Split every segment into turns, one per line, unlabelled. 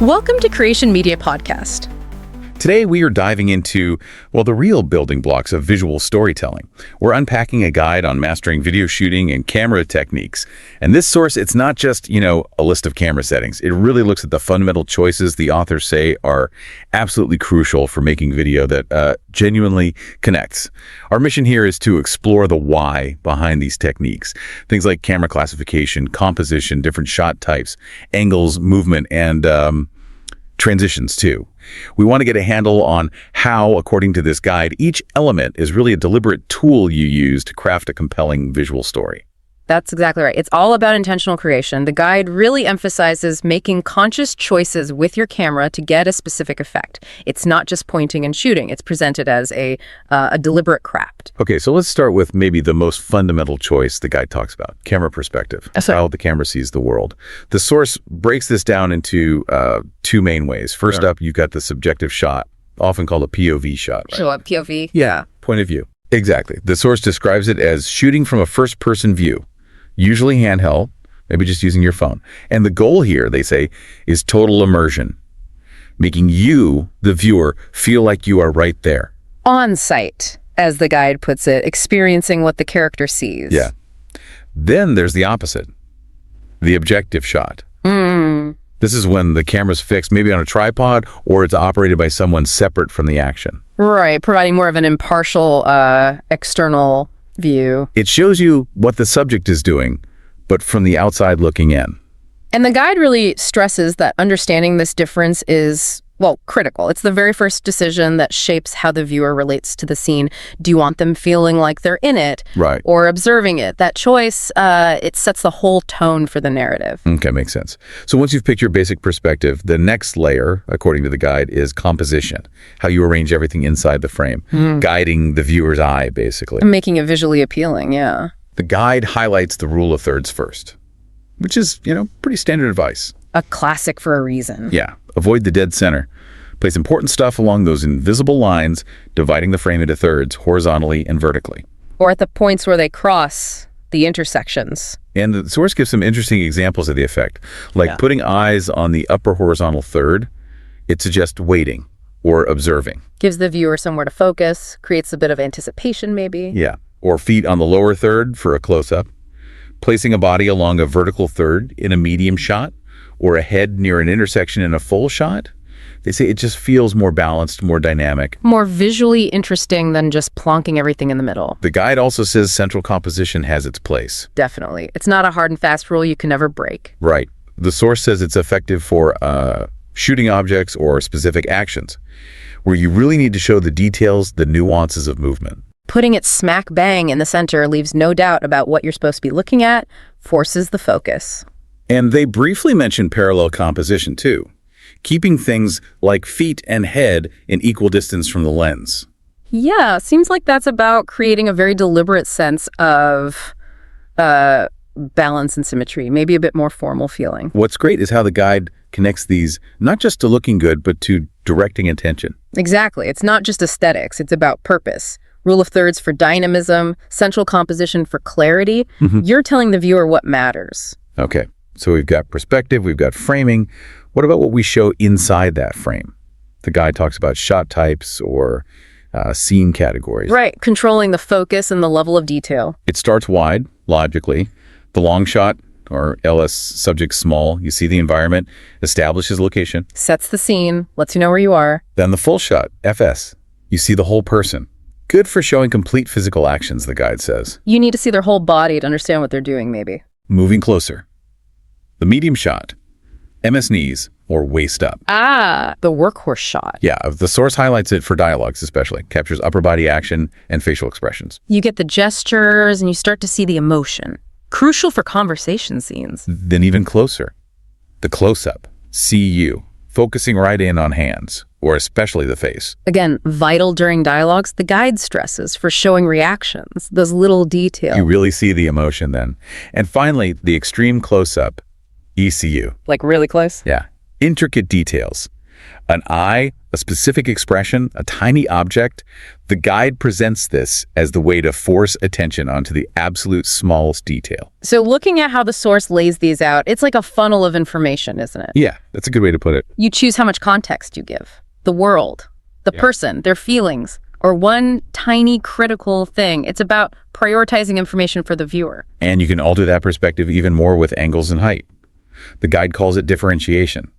Welcome to Creation Media Podcast.
Today, we are diving into, well, the real building blocks of visual storytelling. We're unpacking a guide on mastering video shooting and camera techniques. And this source, it's not just, a list of camera settings. It really looks at the fundamental choices the authors say are absolutely crucial for making video that genuinely connects. Our mission here is to explore the why behind these techniques. Things like camera classification, composition, different shot types, angles, movement, and transitions too. We want to get a handle on how, according to this guide, each element is really a deliberate tool you use to craft a compelling visual story.
That's exactly right. It's all about intentional creation. The guide really emphasizes making conscious choices with your camera to get a specific effect. It's not just pointing and shooting. It's presented as a deliberate craft.
Okay, so let's start with maybe the most fundamental choice the guide talks about, camera perspective, how the camera sees the world. The source breaks this down into two main ways. First up, you've got the subjective shot, often called a POV shot. Right?
Sure, POV.
Yeah, point of view. Exactly. The source describes it as shooting from a first-person view, usually handheld, maybe just using your phone. And the goal here, they say, is total immersion, making you, the viewer, feel like you are right there.
On site, as the guide puts it, experiencing what the character sees.
Yeah. Then there's the opposite, the objective shot. This is when the camera's fixed, maybe on a tripod, or it's operated by someone separate from the action.
Right, providing more of an impartial external view.
It shows you what the subject is doing, but from the outside looking in.
And the guide really stresses that understanding this difference is, critical. It's the very first decision that shapes how the viewer relates to the scene. Do you want them feeling like they're in it?
Right.
Or observing it? That choice, it sets the whole tone for the narrative.
Okay, makes sense. So once you've picked your basic perspective, the next layer, according to the guide, is composition. How you arrange everything inside the frame, guiding the viewer's eye, basically.
Making it visually appealing, yeah.
The guide highlights the rule of thirds first, which is, pretty standard advice.
A classic for a reason.
Yeah. Avoid the dead center. Place important stuff along those invisible lines, dividing the frame into thirds, horizontally and vertically.
Or at the points where they cross the intersections.
And the source gives some interesting examples of the effect. Like putting eyes on the upper horizontal third, it suggests waiting or observing.
Gives the viewer somewhere to focus, creates a bit of anticipation maybe.
Yeah. Or feet on the lower third for a close-up. Placing a body along a vertical third in a medium shot, or a head near an intersection in a full shot. They say it just feels more balanced, more dynamic.
More visually interesting than just plonking everything in the middle.
The guide also says central composition has its place.
Definitely. It's not a hard and fast rule you can never break.
Right. The source says it's effective for shooting objects or specific actions, where you really need to show the details, the nuances of movement.
Putting it smack bang in the center leaves no doubt about what you're supposed to be looking at, forces the focus.
And they briefly mention parallel composition too, keeping things like feet and head in equal distance from the lens.
Yeah, seems like that's about creating a very deliberate sense of balance and symmetry, maybe a bit more formal feeling.
What's great is how the guide connects these not just to looking good, but to directing attention.
Exactly. It's not just aesthetics, it's about purpose. Rule of thirds for dynamism, central composition for clarity. You're telling the viewer what matters.
Okay. So we've got perspective, we've got framing. What about what we show inside that frame? The guide talks about shot types or scene categories.
Right, controlling the focus and the level of detail.
It starts wide, logically. The long shot, or LS subject small, you see the environment, establishes location.
Sets the scene, lets you know where you are.
Then the full shot, FS, you see the whole person. Good for showing complete physical actions, the guide says.
You need to see their whole body to understand what they're doing, maybe.
Moving closer. The medium shot, MS knees, or waist up.
The workhorse shot.
Yeah, the source highlights it for dialogues especially, captures upper body action and facial expressions.
You get the gestures and you start to see the emotion. Crucial for conversation scenes.
Then even closer, the close-up, CU, focusing right in on hands, or especially the face.
Again, vital during dialogues, the guide stresses for showing reactions, those little details.
You really see the emotion then. And finally, the extreme close-up, ECU.
Like really close?
Yeah. Intricate details. An eye, a specific expression, a tiny object. The guide presents this as the way to force attention onto the absolute smallest detail.
So looking at how the source lays these out, it's like a funnel of information, isn't it?
Yeah, that's a good way to put it.
You choose how much context you give. The world, the person, their feelings, or one tiny critical thing. It's about prioritizing information for the viewer.
And you can alter that perspective even more with angles and height. The guide calls it differentiation.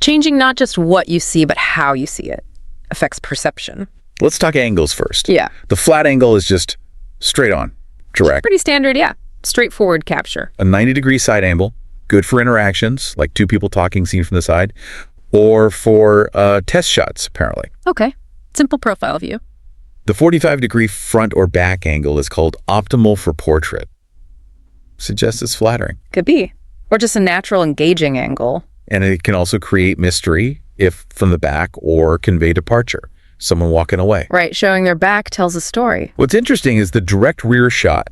Changing not just what you see, but how you see it affects perception.
Let's talk angles first.
Yeah.
The flat angle is just straight on, direct.
Pretty standard, yeah. Straightforward capture.
A 90-degree side angle, good for interactions, like two people talking seen from the side, or for test shots, apparently.
Okay. Simple profile view.
The 45-degree front or back angle is called optimal for portrait. Suggests it's flattering.
Could be. Or just a natural engaging angle.
And it can also create mystery if from the back or convey departure, someone walking away.
Right, showing their back tells a story.
What's interesting is the direct rear shot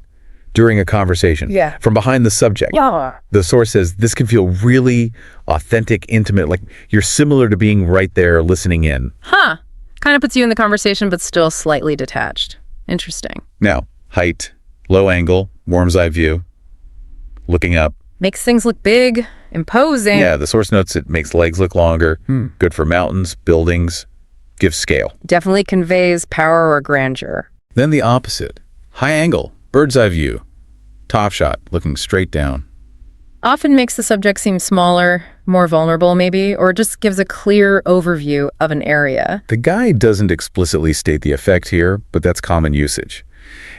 during a conversation.
Yeah.
From behind the subject.
Yeah.
The source says this can feel really authentic, intimate, like you're similar to being right there listening in.
Huh. Kind of puts you in the conversation, but still slightly detached. Interesting.
Now, height, low angle, worm's eye view, looking up.
Makes things look big, imposing.
Yeah, the source notes it makes legs look longer, good for mountains, buildings, gives scale.
Definitely conveys power or grandeur.
Then the opposite, high angle, bird's eye view, top shot, looking straight down.
Often makes the subject seem smaller, more vulnerable maybe, or just gives a clear overview of an area.
The guide doesn't explicitly state the effect here, but that's common usage.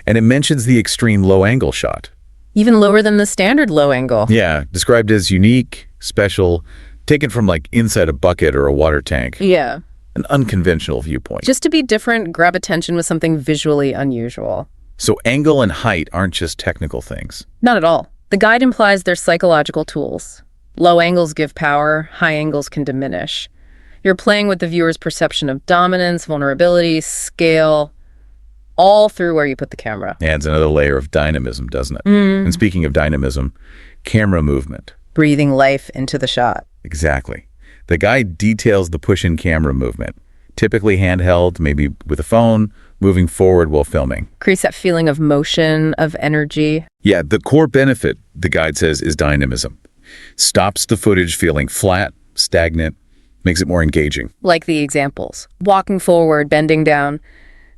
And it mentions the extreme low angle shot.
Even lower than the standard low angle.
Yeah, described as unique, special, taken from like inside a bucket or a water tank.
Yeah.
An unconventional viewpoint.
Just to be different, grab attention with something visually unusual.
So angle and height aren't just technical things.
Not at all. The guide implies they're psychological tools. Low angles give power, high angles can diminish. You're playing with the viewer's perception of dominance, vulnerability, scale, all through where you put the camera.
Adds another layer of dynamism, doesn't it? And speaking of dynamism, camera movement.
Breathing life into the shot.
Exactly. The guide details the push-in camera movement, typically handheld, maybe with a phone, moving forward while filming.
Creates that feeling of motion, of energy.
Yeah, the core benefit, the guide says, is dynamism. Stops the footage feeling flat, stagnant, makes it more engaging.
Like the examples. Walking forward, bending down.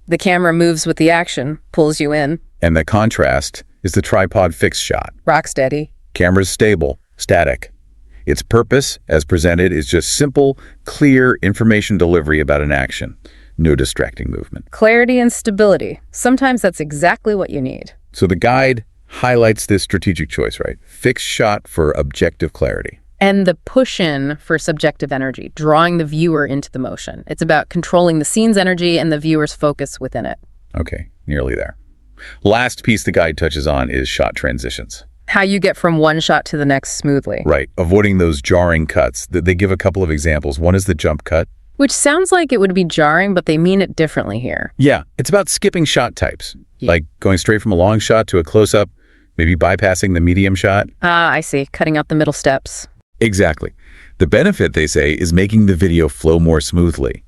The camera moves with the action, pulls you in.
And the contrast is the tripod fixed shot.
Rock steady.
Camera's stable, static. Its purpose, as presented, is just simple, clear information delivery about an action. No distracting movement.
Clarity and stability. Sometimes that's exactly what you need.
So the guide highlights this strategic choice, right? Fixed shot for objective clarity.
And the push-in for subjective energy, drawing the viewer into the motion. It's about controlling the scene's energy and the viewer's focus within it.
Okay, nearly there. Last piece the guide touches on is shot transitions.
How you get from one shot to the next smoothly.
Right, avoiding those jarring cuts. They give a couple of examples. One is the jump cut.
Which sounds like it would be jarring, but they mean it differently here.
Yeah, it's about skipping shot types, like going straight from a long shot to a close-up, maybe bypassing the medium shot.
Ah, I see. Cutting out the middle steps.
Exactly. The benefit, they say, is making the video flow more smoothly.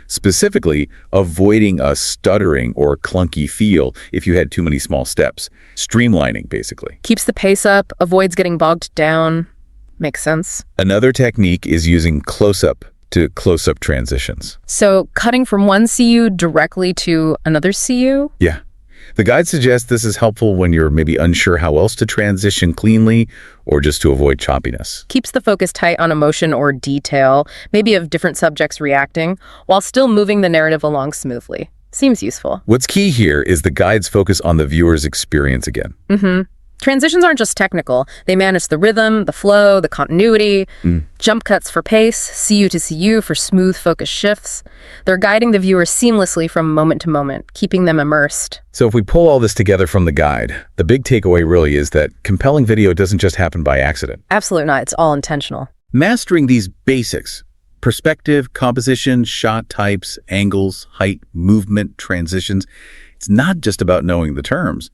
Specifically, avoiding a stuttering or clunky feel if you had too many small steps. Streamlining, basically.
Keeps the pace up, avoids getting bogged down. Makes sense.
Another technique is using close-up to close-up transitions.
So cutting from one CU directly to another CU?
Yeah. The guide suggests this is helpful when you're maybe unsure how else to transition cleanly or just to avoid choppiness.
Keeps the focus tight on emotion or detail, maybe of different subjects reacting, while still moving the narrative along smoothly. Seems useful.
What's key here is the guide's focus on the viewer's experience again.
Transitions aren't just technical. They manage the rhythm, the flow, the continuity, jump cuts for pace, CU to CU for smooth focus shifts. They're guiding the viewer seamlessly from moment to moment, keeping them immersed.
So if we pull all this together from the guide, the big takeaway really is that compelling video doesn't just happen by accident.
Absolutely not. It's all intentional.
Mastering these basics, perspective, composition, shot types, angles, height, movement, transitions, it's not just about knowing the terms.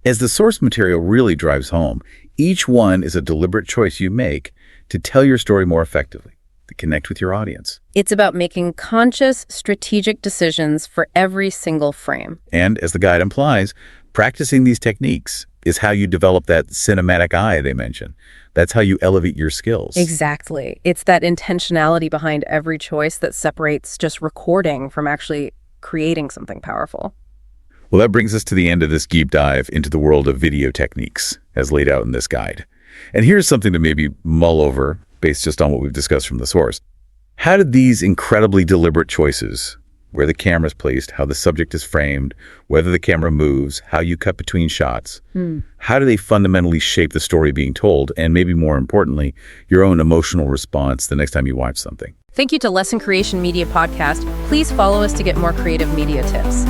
As the source material really drives home, each one is a deliberate choice you make to tell your story more effectively. that connect with your audience.
It's about making conscious, strategic decisions for every single frame.
And as the guide implies, practicing these techniques is how you develop that cinematic eye they mentioned. That's how you elevate your skills.
Exactly. It's that intentionality behind every choice that separates just recording from actually creating something powerful.
Well, that brings us to the end of this deep dive into the world of video techniques as laid out in this guide. And here's something to maybe mull over based just on what we've discussed from the source. How did these incredibly deliberate choices, where the camera is placed, how the subject is framed, whether the camera moves, how you cut between shots, how do they fundamentally shape the story being told, and maybe more importantly, your own emotional response the next time you watch something?
Thank you to Lesson Creation Media Podcast. Please follow us to get more creative media tips.